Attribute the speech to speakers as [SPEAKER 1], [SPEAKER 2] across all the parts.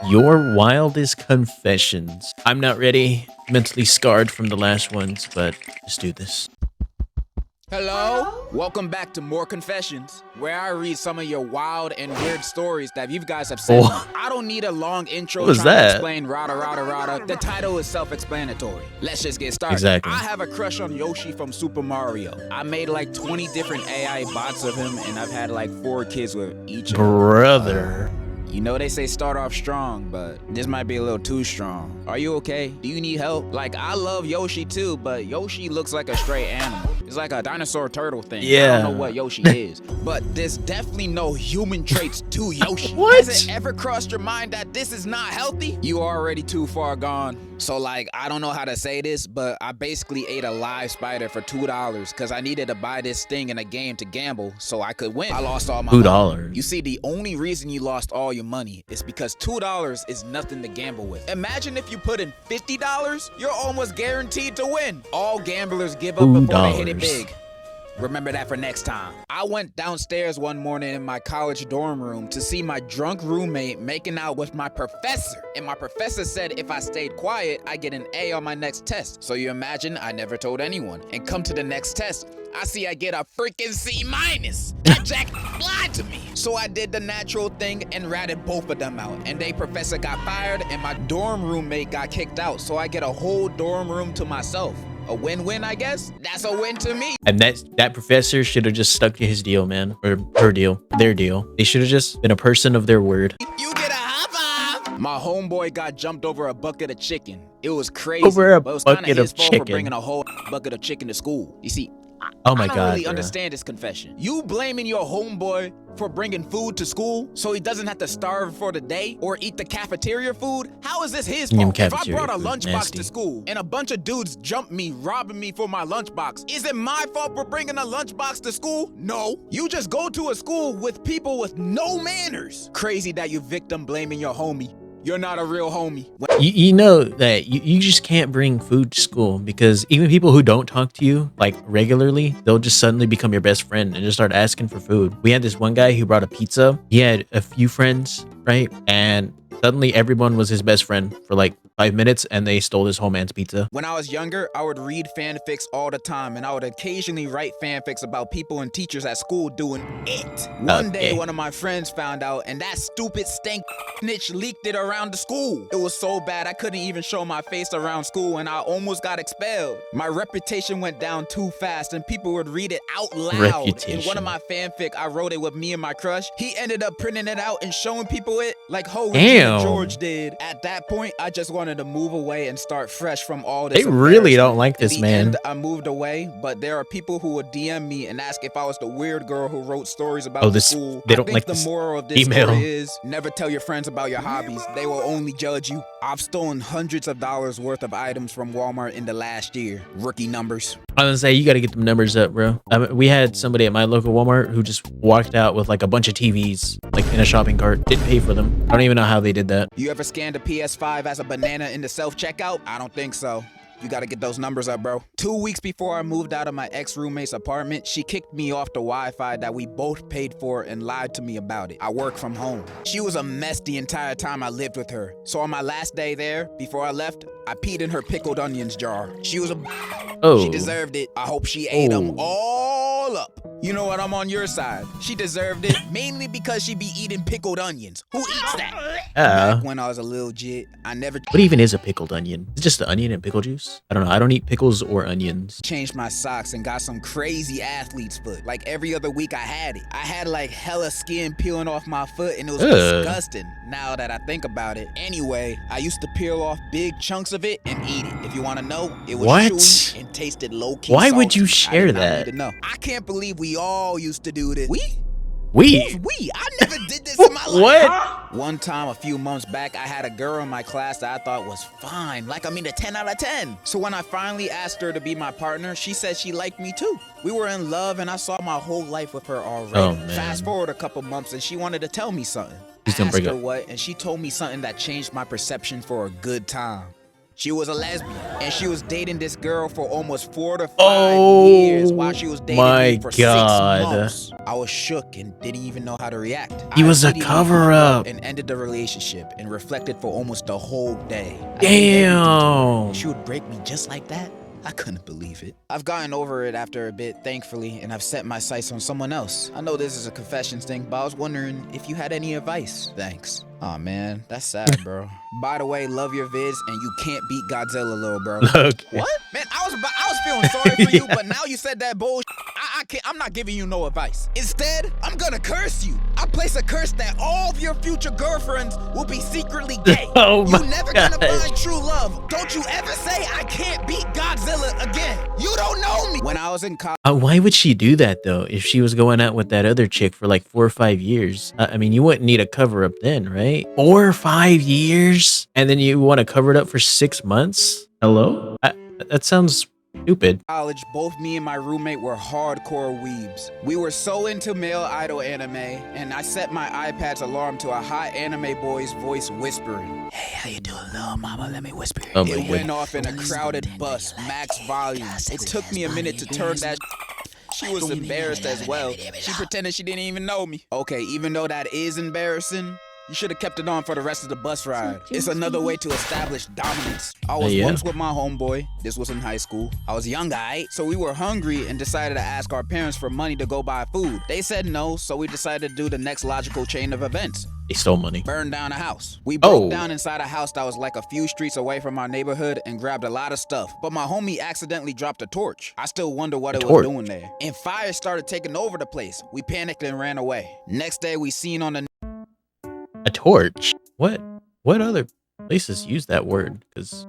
[SPEAKER 1] Your wildest confessions. I'm not ready. Mentally scarred from the last ones, but let's do this.
[SPEAKER 2] Hello? Welcome back to More Confessions, where I read some of your wild and weird stories that you guys have sent me. I don't need a long intro
[SPEAKER 1] What was
[SPEAKER 2] trying
[SPEAKER 1] that?
[SPEAKER 2] to explain rada rada rada. The title is self-explanatory. Let's just get started.
[SPEAKER 1] Exactly.
[SPEAKER 2] I have a crush on Yoshi from Super Mario. I made like 20 different AI bots of him, and I've had like 4 kids with each of them.
[SPEAKER 1] Brother.
[SPEAKER 2] You know they say start off strong, but this might be a little too strong. Are you okay? Do you need help? Like, I love Yoshi too, but Yoshi looks like a stray animal. It's like a dinosaur turtle thing.
[SPEAKER 1] Yeah.
[SPEAKER 2] I don't know what Yoshi is, but there's definitely no human traits to Yoshi.
[SPEAKER 1] What?
[SPEAKER 2] Has it ever crossed your mind that this is not healthy? You are already too far gone. So like, I don't know how to say this, but I basically ate a live spider for $2 because I needed to buy this thing in a game to gamble so I could win. I lost all my money.
[SPEAKER 1] $2.
[SPEAKER 2] You see, the only reason you lost all your money is because $2 is nothing to gamble with. Imagine if you put in $50, you're almost guaranteed to win. All gamblers give up before they hit it big. Remember that for next time. I went downstairs one morning in my college dorm room to see my drunk roommate making out with my professor. And my professor said if I stayed quiet, I'd get an A on my next test. So you imagine I never told anyone. And come to the next test, I see I get a freaking C-. That Jack lied to me. So I did the natural thing and ratted both of them out. And they professor got fired and my dorm roommate got kicked out. So I get a whole dorm room to myself. A win-win, I guess? That's a win to me.
[SPEAKER 1] And that professor should have just stuck to his deal, man. Or her deal. Their deal. They should have just been a person of their word.
[SPEAKER 2] You get a high five. My homeboy got jumped over a bucket of chicken. It was crazy.
[SPEAKER 1] Over a
[SPEAKER 2] but it was
[SPEAKER 1] bucket
[SPEAKER 2] kinda his
[SPEAKER 1] of
[SPEAKER 2] fault
[SPEAKER 1] chicken.
[SPEAKER 2] for bringing a whole bucket of chicken to school. You see,
[SPEAKER 1] Oh my
[SPEAKER 2] I don't
[SPEAKER 1] God,
[SPEAKER 2] really
[SPEAKER 1] bro.
[SPEAKER 2] understand this confession. You blaming your homeboy for bringing food to school so he doesn't have to starve for the day or eat the cafeteria food? How is this his fault? If I brought a lunchbox to school and a bunch of dudes jumped me, robbing me for my lunchbox, is it my fault for bringing a lunchbox to school? No. You just go to a school with people with no manners. Crazy that you victim blaming your homie. You're not a real homie.
[SPEAKER 1] You know that you just can't bring food to school because even people who don't talk to you like regularly, they'll just suddenly become your best friend and just start asking for food. We had this one guy who brought a pizza. He had a few friends, right? And suddenly everyone was his best friend for like 5 minutes and they stole this whole man's pizza.
[SPEAKER 2] When I was younger, I would read fanfics all the time and I would occasionally write fanfics about people and teachers at school doing it. One day, one of my friends found out and that stupid stank snitch leaked it around the school. It was so bad I couldn't even show my face around school and I almost got expelled. My reputation went down too fast and people would read it out loud. In one of my fanfic, I wrote it with me and my crush. He ended up printing it out and showing people it like George did. At that point, I just wanted to move away and start fresh from all this.
[SPEAKER 1] They really don't like this man.
[SPEAKER 2] End, I moved away, but there are people who would DM me and ask if I was the weird girl who wrote stories about the school.
[SPEAKER 1] They don't
[SPEAKER 2] I think
[SPEAKER 1] like
[SPEAKER 2] the
[SPEAKER 1] this
[SPEAKER 2] moral of this
[SPEAKER 1] email.
[SPEAKER 2] story is never tell your friends about your hobbies. They will only judge you. I've stolen hundreds of dollars worth of items from Walmart in the last year. Rookie numbers.
[SPEAKER 1] I was gonna say, you gotta get them numbers up, bro. We had somebody at my local Walmart who just walked out with like a bunch of TVs, like in a shopping cart. Didn't pay for them. I don't even know how they did that.
[SPEAKER 2] You ever scanned a PS5 as a banana in the self-checkout? I don't think so. You gotta get those numbers up, bro. 2 weeks before I moved out of my ex-roommate's apartment, she kicked me off the Wi-Fi that we both paid for and lied to me about it. I work from home. She was a mess the entire time I lived with her. So on my last day there, before I left, I peed in her pickled onions jar. She was a She deserved it. I hope she ate them all up. You know what? I'm on your side. She deserved it, mainly because she be eating pickled onions. Who eats that? Back when I was a little jit, I never...
[SPEAKER 1] What even is a pickled onion? It's just an onion and pickle juice? I don't know. I don't eat pickles or onions.
[SPEAKER 2] Changed my socks and got some crazy athlete's foot. Like every other week I had it. I had like hella skin peeling off my foot and it was disgusting now that I think about it. Anyway, I used to peel off big chunks of it and eat it. If you want to know, it was chewy and tasted low-key
[SPEAKER 1] Why
[SPEAKER 2] salty.
[SPEAKER 1] would you share that?
[SPEAKER 2] I can't believe we all used to do this.
[SPEAKER 1] We?
[SPEAKER 2] Who's we? I never did this in my life.
[SPEAKER 1] What?
[SPEAKER 2] One time a few months back, I had a girl in my class that I thought was fine. Like, I mean, a 10 out of 10. So when I finally asked her to be my partner, she said she liked me too. We were in love and I saw my whole life with her already.
[SPEAKER 1] Oh, man.
[SPEAKER 2] Fast forward a couple months and she wanted to tell me something.
[SPEAKER 1] Please don't
[SPEAKER 2] Asked
[SPEAKER 1] break
[SPEAKER 2] her
[SPEAKER 1] up.
[SPEAKER 2] what, and she told me something that changed my perception for a good time. She was a lesbian, and she was dating this girl for almost 4 to 5 years while she was dating me for 6 months. I was shook and didn't even know how to react.
[SPEAKER 1] He was a cover-up
[SPEAKER 2] and ended the relationship and reflected for almost the whole day.
[SPEAKER 1] Damn.
[SPEAKER 2] She would break me just like that. I couldn't believe it. I've gotten over it after a bit, thankfully, and I've set my sights on someone else. I know this is a confessions thing, but I was wondering if you had any advice. Thanks. Aw, man, that's sad, bro. By the way, love your vids, and you can't beat Godzilla, little bro.
[SPEAKER 1] Okay.
[SPEAKER 2] What? Man, I was feeling sorry for you, but now you said that bullshit. I'm not giving you no advice. Instead, I'm gonna curse you. I place a curse that all of your future girlfriends will be secretly gay.
[SPEAKER 1] Oh my
[SPEAKER 2] You never gonna find true love. Don't you ever say I can't beat Godzilla again. You don't know me. When I was in college.
[SPEAKER 1] Why would she do that though? If she was going out with that other chick for like 4 or 5 years, I mean, you wouldn't need a cover up then, right? 4 or 5 years, and then you want to cover it up for 6 months? Hello? That sounds stupid.
[SPEAKER 2] College, both me and my roommate were hardcore weebs. We were so into male idol anime, and I set my iPad's alarm to a hot anime boy's voice whispering. Hey, how you doing, little mama? Let me whisper. It went off in a crowded bus, max volume. It took me a minute to turn that. She was embarrassed as well. She pretended she didn't even know me. Okay, even though that is embarrassing, you should have kept it on for the rest of the bus ride. It's another way to establish dominance. I was once with my homeboy. This was in high school. I was young, so we were hungry and decided to ask our parents for money to go buy food. They said no, so we decided to do the next logical chain of events.
[SPEAKER 1] They stole money.
[SPEAKER 2] Burn down a house. We broke down inside a house that was like a few streets away from our neighborhood and grabbed a lot of stuff. But my homie accidentally dropped a torch. I still wonder what it was doing there. And fire started taking over the place. We panicked and ran away. Next day, we seen on the
[SPEAKER 1] a torch? What other places use that word? Because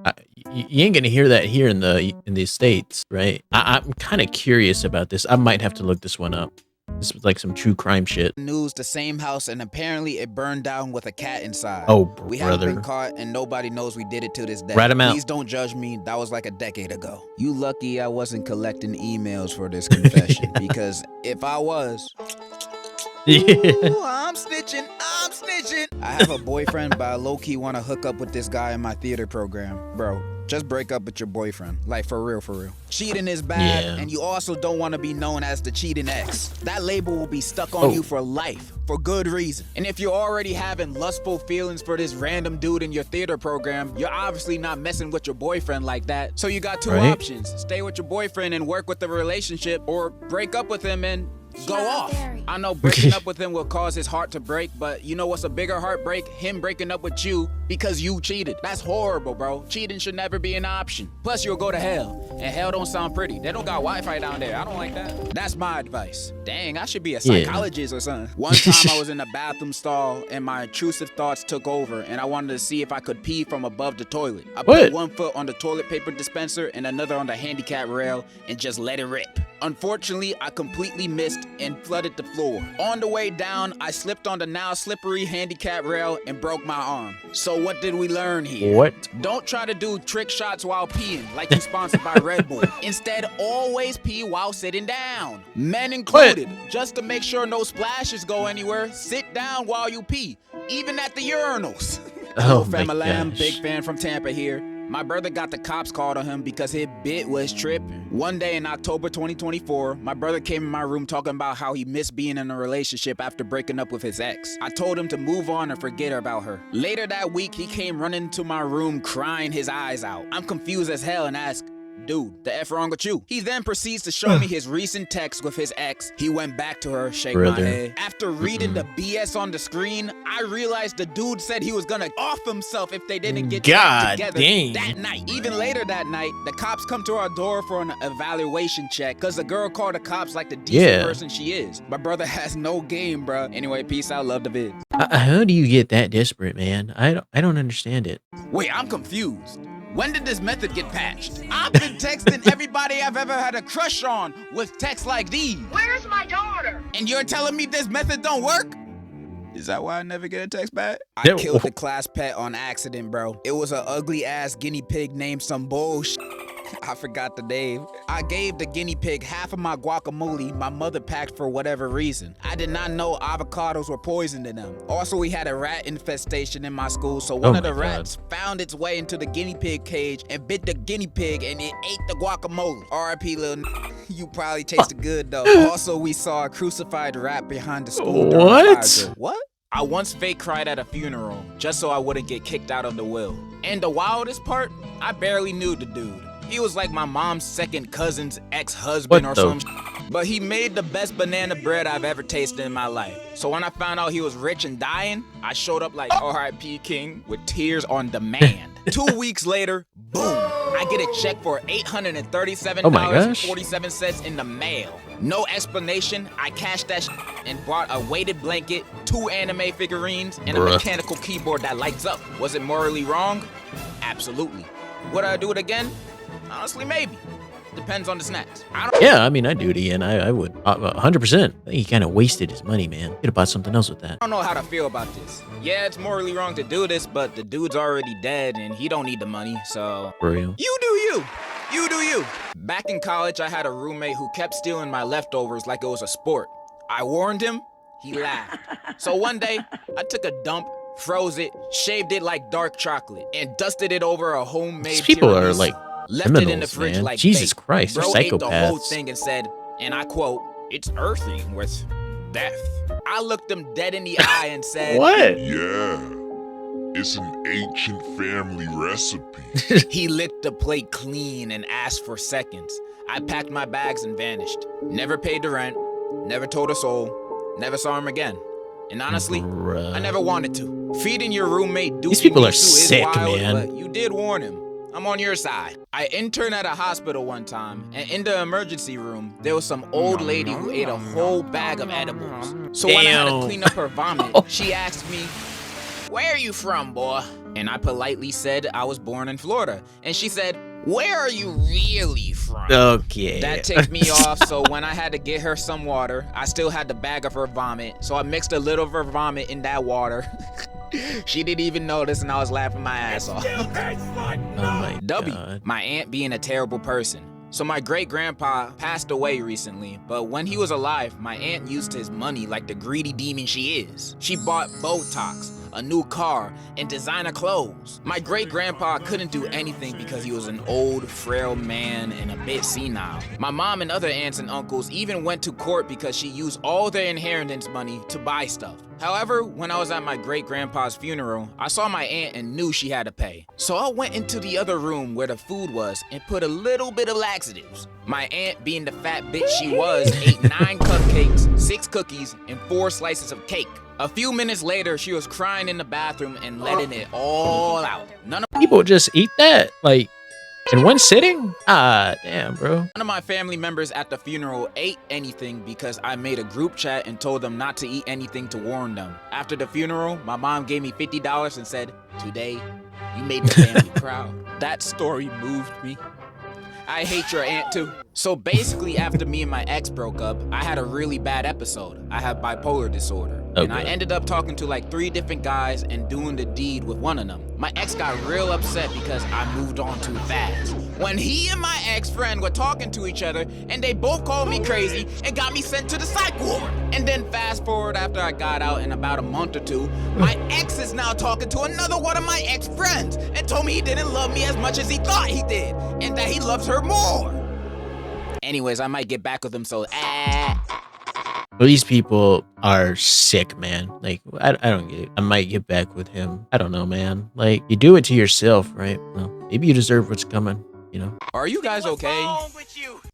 [SPEAKER 1] you ain't gonna hear that here in the States, right? I'm kind of curious about this. I might have to look this one up. This was like some true crime shit.
[SPEAKER 2] News, the same house, and apparently it burned down with a cat inside.
[SPEAKER 1] Oh, brother.
[SPEAKER 2] We haven't been caught, and nobody knows we did it to this day.
[SPEAKER 1] Rat him out.
[SPEAKER 2] Please don't judge me. That was like a decade ago. You lucky I wasn't collecting emails for this confession, because if I was... Ooh, I'm snitching. I have a boyfriend, but I low-key want to hook up with this guy in my theater program. Bro, just break up with your boyfriend. Like, for real, for real. Cheating is bad, and you also don't want to be known as the cheating ex. That label will be stuck on you for life, for good reason. And if you're already having lustful feelings for this random dude in your theater program, you're obviously not messing with your boyfriend like that. So you got two options. Stay with your boyfriend and work with the relationship, or break up with him and go off. I know breaking up with him will cause his heart to break, but you know what's a bigger heartbreak? Him breaking up with you because you cheated. That's horrible, bro. Cheating should never be an option. Plus, you'll go to hell. And hell don't sound pretty. They don't got Wi-Fi down there. I don't like that. That's my advice. Dang, I should be a psychologist or something. One time I was in a bathroom stall and my intrusive thoughts took over and I wanted to see if I could pee from above the toilet. I put one foot on the toilet paper dispenser and another on the handicap rail and just let it rip. Unfortunately, I completely missed and flooded the floor. On the way down, I slipped on the now slippery handicap rail and broke my arm. So what did we learn here?
[SPEAKER 1] What?
[SPEAKER 2] Don't try to do trick shots while peeing like you're sponsored by Red Bull. Instead, always pee while sitting down. Men included. Just to make sure no splashes go anywhere, sit down while you pee, even at the urinals.
[SPEAKER 1] Oh,
[SPEAKER 2] family,
[SPEAKER 1] my
[SPEAKER 2] I'm
[SPEAKER 1] gosh.
[SPEAKER 2] big fan from Tampa here. My brother got the cops called on him because his bit was tripping. One day in October 2024, my brother came in my room talking about how he missed being in a relationship after breaking up with his ex. I told him to move on and forget about her. Later that week, he came running to my room crying his eyes out. I'm confused as hell and asked, dude, the F wrong with you? He then proceeds to show me his recent text with his ex. He went back to her, shake my head. After reading the BS on the screen, I realized the dude said he was gonna off himself if they didn't get back together that night. Even later that night, the cops come to our door for an evaluation check because the girl called the cops like the decent person she is. My brother has no game, bruh. Anyway, peace out, love the vid.
[SPEAKER 1] How do you get that desperate, man? I don't understand it.
[SPEAKER 2] Wait, I'm confused. When did this method get patched? I've been texting everybody I've ever had a crush on with texts like these.
[SPEAKER 3] Where's my daughter?
[SPEAKER 2] And you're telling me this method don't work? Is that why I never get a text back? I killed the class pet on accident, bro. It was an ugly ass guinea pig named some bullshit. I forgot the name. I gave the guinea pig half of my guacamole my mother packed for whatever reason. I did not know avocados were poisoned in them. Also, we had a rat infestation in my school, so one of the rats found its way into the guinea pig cage and bit the guinea pig, and it ate the guacamole. R.I.P. little you probably tasted good though. Also, we saw a crucified rat behind the school. What? I once fake cried at a funeral just so I wouldn't get kicked out of the will. And the wildest part, I barely knew the dude. He was like my mom's second cousin's ex-husband or some but he made the best banana bread I've ever tasted in my life. So when I found out he was rich and dying, I showed up like R.I.P. King with tears on demand. 2 weeks later, boom, I get a check for $837.47 in the mail. No explanation, I cashed that and bought a weighted blanket, 2 anime figurines, and a mechanical keyboard that lights up. Was it morally wrong? Absolutely. Would I do it again? Honestly, maybe. Depends on the snacks.
[SPEAKER 1] Yeah, I mean, I'd do it again. I would. 100%. I think he kind of wasted his money, man. Could have bought something else with that.
[SPEAKER 2] I don't know how to feel about this. Yeah, it's morally wrong to do this, but the dude's already dead and he don't need the money, so...
[SPEAKER 1] For real.
[SPEAKER 2] You do you. You do you. Back in college, I had a roommate who kept stealing my leftovers like it was a sport. I warned him, he laughed. So one day, I took a dump, froze it, shaved it like dark chocolate, and dusted it over a homemade
[SPEAKER 1] These people
[SPEAKER 2] tiramisu.
[SPEAKER 1] are like
[SPEAKER 2] Left it in the fridge
[SPEAKER 1] man.
[SPEAKER 2] like
[SPEAKER 1] Jesus
[SPEAKER 2] bait.
[SPEAKER 1] Christ, they're
[SPEAKER 2] Bro ate the whole
[SPEAKER 1] psychopaths.
[SPEAKER 2] thing and said, and I quote, "It's earthy with death." I looked him dead in the eye and said,
[SPEAKER 1] What?
[SPEAKER 3] Yeah, it's an ancient family recipe.
[SPEAKER 2] He licked the plate clean and asked for seconds. I packed my bags and vanished. Never paid the rent, never told a soul, never saw him again. And honestly, I never wanted to. Feeding your roommate
[SPEAKER 1] These people are
[SPEAKER 2] is
[SPEAKER 1] sick,
[SPEAKER 2] wild,
[SPEAKER 1] man.
[SPEAKER 2] but you did warn him. I'm on your side. I interned at a hospital one time, and in the emergency room, there was some old lady who ate a whole bag of edibles. So when I had to clean up her vomit, she asked me, "Where are you from, boy?" And I politely said I was born in Florida. And she said, "Where are you really from?"
[SPEAKER 1] Okay.
[SPEAKER 2] That ticked me off, so when I had to get her some water, I still had the bag of her vomit, so I mixed a little of her vomit in that water. She didn't even notice, and I was laughing my ass off.
[SPEAKER 1] Oh my God.
[SPEAKER 2] My aunt being a terrible person. So my great-grandpa passed away recently, but when he was alive, my aunt used his money like the greedy demon she is. She bought Botox, a new car, and designer clothes. My great-grandpa couldn't do anything because he was an old, frail man and a bit senile. My mom and other aunts and uncles even went to court because she used all their inheritance money to buy stuff. However, when I was at my great-grandpa's funeral, I saw my aunt and knew she had to pay. So I went into the other room where the food was and put a little bit of laxatives. My aunt, being the fat bitch she was, ate 9 cupcakes, 6 cookies, and 4 slices of cake. A few minutes later, she was crying in the bathroom and letting it all out. None
[SPEAKER 1] People just eat that like in one sitting? Ah, damn, bro.
[SPEAKER 2] of my family members at the funeral ate anything because I made a group chat and told them not to eat anything to warn them. After the funeral, my mom gave me $50 and said, "Today, you made the family proud." That story moved me. I hate your aunt too. So basically, after me and my ex broke up, I had a really bad episode. I have bipolar disorder. And I ended up talking to like 3 different guys and doing the deed with one of them. My ex got real upset because I moved on too fast. When he and my ex-friend were talking to each other, and they both called me crazy and got me sent to the psych ward. And then fast forward after I got out in about a month or 2, my ex is now talking to another one of my ex-friends and told me he didn't love me as much as he thought he did, and that he loves her more. Anyways, I might get back with him, so
[SPEAKER 1] Well, these people are sick, man. Like, I don't get it. I might get back with him. I don't know, man. Like, you do it to yourself, right? Well, maybe you deserve what's coming, you know?
[SPEAKER 2] Are you guys okay?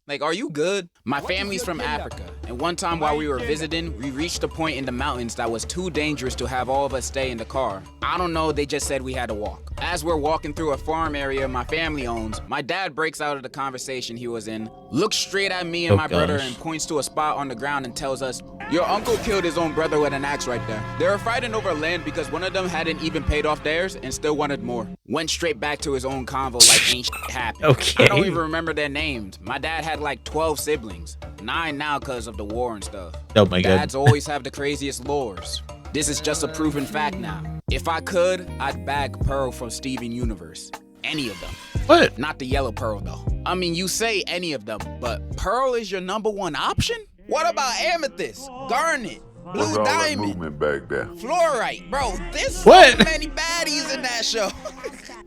[SPEAKER 2] Like, are you good? My family's from Africa, and one time while we were visiting, we reached a point in the mountains that was too dangerous to have all of us stay in the car. I don't know, they just said we had to walk. As we're walking through a farm area my family owns, my dad breaks out of the conversation he was in, looks straight at me and my brother and points to a spot on the ground and tells us, "Your uncle killed his own brother with an axe right there." They were fighting over land because one of them hadn't even paid off theirs and still wanted more. Went straight back to his own convo like ain't shit happened.
[SPEAKER 1] Okay.
[SPEAKER 2] I don't even remember their names. My dad had like 12 siblings. 9 now because of the war and stuff.
[SPEAKER 1] Oh my God.
[SPEAKER 2] Dads always have the craziest lores. This is just a proven fact now. If I could, I'd bag Pearl from Steven Universe. Any of them.
[SPEAKER 1] What?
[SPEAKER 2] Not the yellow pearl, though. I mean, you say any of them, but pearl is your number one option? What about amethyst, garnet, blue
[SPEAKER 3] What's all that
[SPEAKER 2] diamond,
[SPEAKER 3] movement back there?
[SPEAKER 2] fluorite? Bro, there's so
[SPEAKER 1] What?
[SPEAKER 2] many baddies in that show.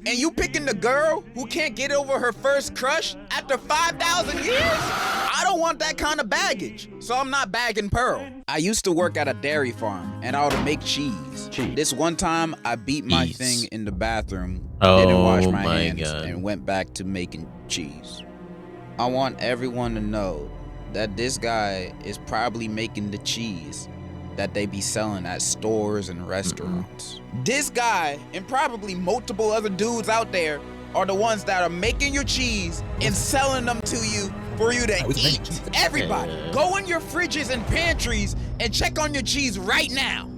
[SPEAKER 2] And you picking the girl who can't get over her first crush after 5,000 years? I don't want that kind of baggage, so I'm not bagging Pearl. I used to work at a dairy farm, and I would make cheese. This one time, I beat my thing in the bathroom, didn't wash my hands, and went back to making cheese. I want everyone to know that this guy is probably making the cheese that they be selling at stores and restaurants. This guy and probably multiple other dudes out there are the ones that are making your cheese and selling them to you for you to eat. Everybody, go in your fridges and pantries and check on your cheese right now.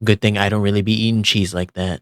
[SPEAKER 1] Good thing I don't really be eating cheese like that.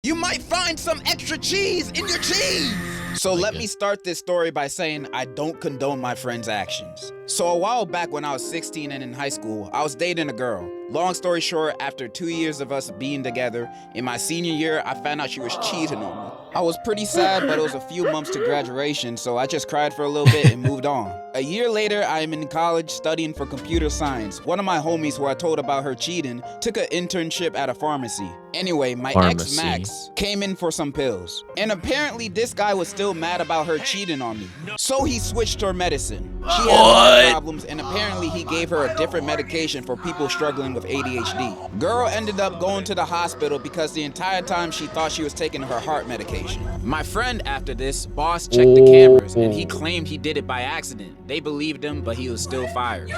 [SPEAKER 2] You might find some extra cheese in your cheese. So let me start this story by saying I don't condone my friend's actions. So a while back when I was 16 and in high school, I was dating a girl. Long story short, after 2 years of us being together, in my senior year, I found out she was cheating on me. I was pretty sad, but it was a few months to graduation, so I just cried for a little bit and moved on. A year later, I am in college studying for computer science. One of my homies who I told about her cheating took an internship at a pharmacy. Anyway, my ex Max came in for some pills. And apparently this guy was still mad about her cheating on me. So he switched her medicine. She had heart problems and apparently he gave her a different medication for people struggling with ADHD. Girl ended up going to the hospital because the entire time she thought she was taking her heart medication. My friend after this, boss checked the cameras and he claimed he did it by accident. They believed him, but he was still fired.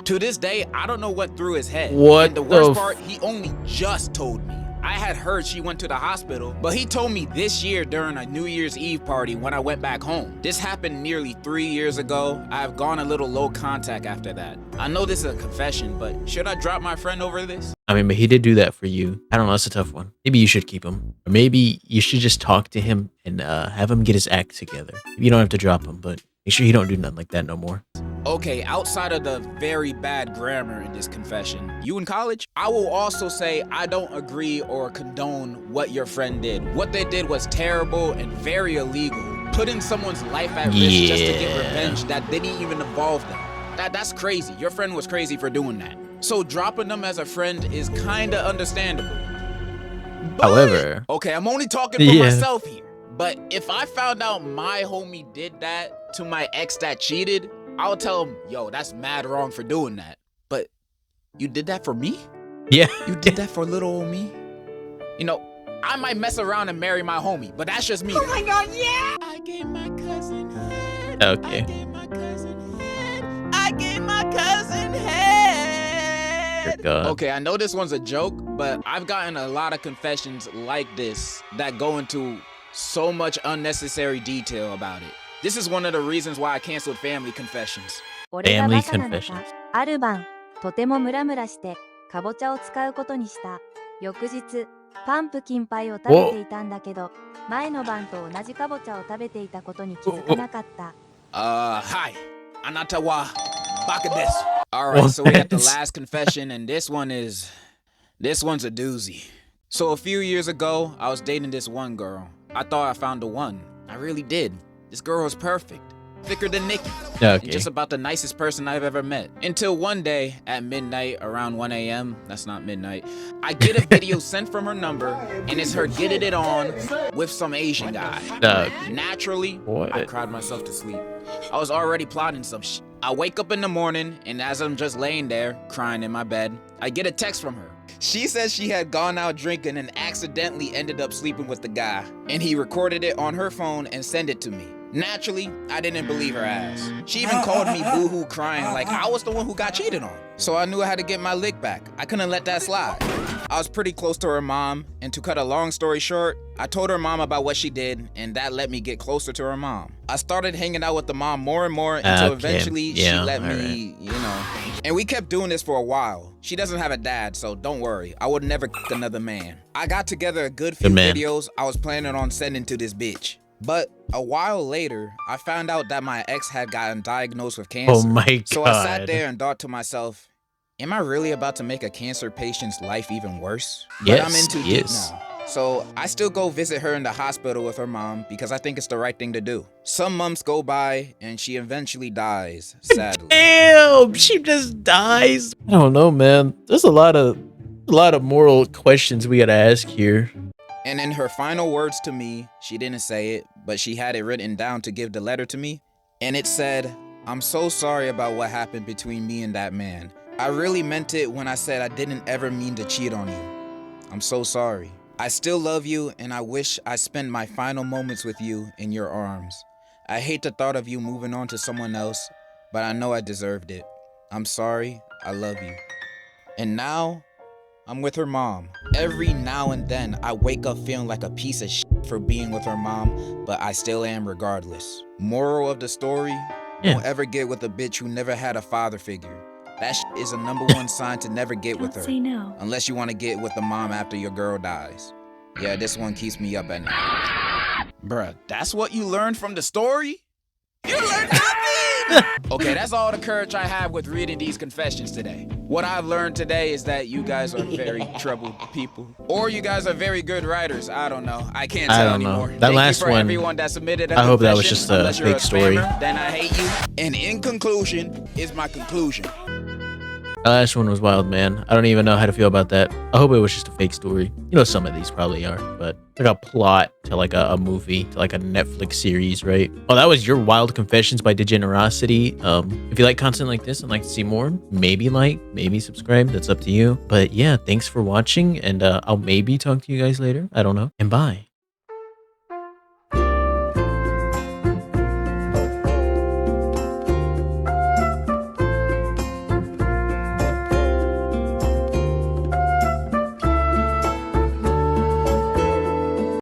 [SPEAKER 2] To this day, I don't know what through his head.
[SPEAKER 1] What?
[SPEAKER 2] And the worst part, he only just told me. I had heard she went to the hospital, but he told me this year during a New Year's Eve party when I went back home. This happened nearly 3 years ago. I have gone a little low contact after that. I know this is a confession, but should I drop my friend over this?
[SPEAKER 1] I mean, but he did do that for you. I don't know. That's a tough one. Maybe you should keep him. Or maybe you should just talk to him and have him get his act together. You don't have to drop him, but make sure you don't do nothing like that no more.
[SPEAKER 2] Okay, outside of the very bad grammar in this confession, you in college? I will also say I don't agree or condone what your friend did. What they did was terrible and very illegal. Putting someone's life at risk just to get revenge that didn't even involve them. That's crazy. Your friend was crazy for doing that. So dropping them as a friend is kinda understandable. But,
[SPEAKER 1] however,
[SPEAKER 2] okay, I'm only talking for myself here. But if I found out my homie did that to my ex that cheated, I'll tell him, yo, that's mad wrong for doing that. But you did that for me?
[SPEAKER 1] Yeah.
[SPEAKER 2] You did that for little old me? You know, I might mess around and marry my homie, but that's just me. Oh my God, yeah! I gave my cousin head.
[SPEAKER 1] Okay.
[SPEAKER 2] I gave my cousin head. I gave my cousin head.
[SPEAKER 1] God.
[SPEAKER 2] Okay, I know this one's a joke, but I've gotten a lot of confessions like this that go into so much unnecessary detail about it. This is one of the reasons why I canceled family confessions.
[SPEAKER 1] Family confessions.
[SPEAKER 4] ある晩、とてもムラムラしてかぼちゃを使うことにした。翌日、パンプキンパイを食べていたんだけど、前の晩と同じかぼちゃを食べていたことに気づかなかった。
[SPEAKER 2] Hi. Anata wa baka desu. Alright, so we got the last confession, and this one's a doozy. So a few years ago, I was dating this one girl. I thought I found the one. I really did. This girl was perfect. Thicker than Nikki.
[SPEAKER 1] Okay.
[SPEAKER 2] And just about the nicest person I've ever met. Until one day, at midnight, around 1 a.m., that's not midnight, I get a video sent from her number, and it's her getting it on with some Asian guy. Naturally, I cried myself to sleep. I was already plotting some shit. I wake up in the morning, and as I'm just laying there, crying in my bed, I get a text from her. She says she had gone out drinking and accidentally ended up sleeping with the guy, and he recorded it on her phone and sent it to me. Naturally, I didn't believe her ass. She even called me boohoo crying like I was the one who got cheated on. So I knew I had to get my lick back. I couldn't let that slide. I was pretty close to her mom, and to cut a long story short, I told her mom about what she did, and that let me get closer to her mom. I started hanging out with the mom more and more until eventually she let me, you know. And we kept doing this for a while. She doesn't have a dad, so don't worry. I would never another man. I got together a good few videos I was planning on sending to this bitch. But a while later, I found out that my ex had gotten diagnosed with cancer.
[SPEAKER 1] Oh my God.
[SPEAKER 2] So I sat there and thought to myself, am I really about to make a cancer patient's life even worse? But I'm in too deep now. So I still go visit her in the hospital with her mom because I think it's the right thing to do. Some months go by and she eventually dies, sadly.
[SPEAKER 1] Damn, she just dies. I don't know, man. There's a lot of moral questions we gotta ask here.
[SPEAKER 2] And in her final words to me, she didn't say it, but she had it written down to give the letter to me. And it said, "I'm so sorry about what happened between me and that man. I really meant it when I said I didn't ever mean to cheat on you. I'm so sorry. I still love you and I wish I spent my final moments with you in your arms. I hate the thought of you moving on to someone else, but I know I deserved it. I'm sorry. I love you." And now, I'm with her mom. Every now and then, I wake up feeling like a piece of shit for being with her mom, but I still am regardless. Moral of the story, don't ever get with a bitch who never had a father figure. That shit is a #1 sign to never get with her.
[SPEAKER 5] Say no.
[SPEAKER 2] Unless you want to get with the mom after your girl dies. Yeah, this one keeps me up at night. Bruh, that's what you learned from the story? You learned nothing! Okay, that's all the courage I have with reading these confessions today. What I've learned today is that you guys are very troubled people. Or you guys are very good writers. I don't know. I can't tell anymore.
[SPEAKER 1] That
[SPEAKER 2] Thank
[SPEAKER 1] last
[SPEAKER 2] you for
[SPEAKER 1] one,
[SPEAKER 2] everyone that submitted a
[SPEAKER 1] I hope that was
[SPEAKER 2] confession.
[SPEAKER 1] just a
[SPEAKER 2] Unless you're
[SPEAKER 1] fake story.
[SPEAKER 2] spammer, then I hate you. And in conclusion is my conclusion.
[SPEAKER 1] The last one was wild, man. I don't even know how to feel about that. I hope it was just a fake story. You know, some of these probably are, but like a plot to like a movie, to like a Netflix series, right? Oh, that was your wild confessions by Degenerocity. If you like content like this and like to see more, maybe like, maybe subscribe. That's up to you. But yeah, thanks for watching, and I'll maybe talk to you guys later. I don't know. And bye.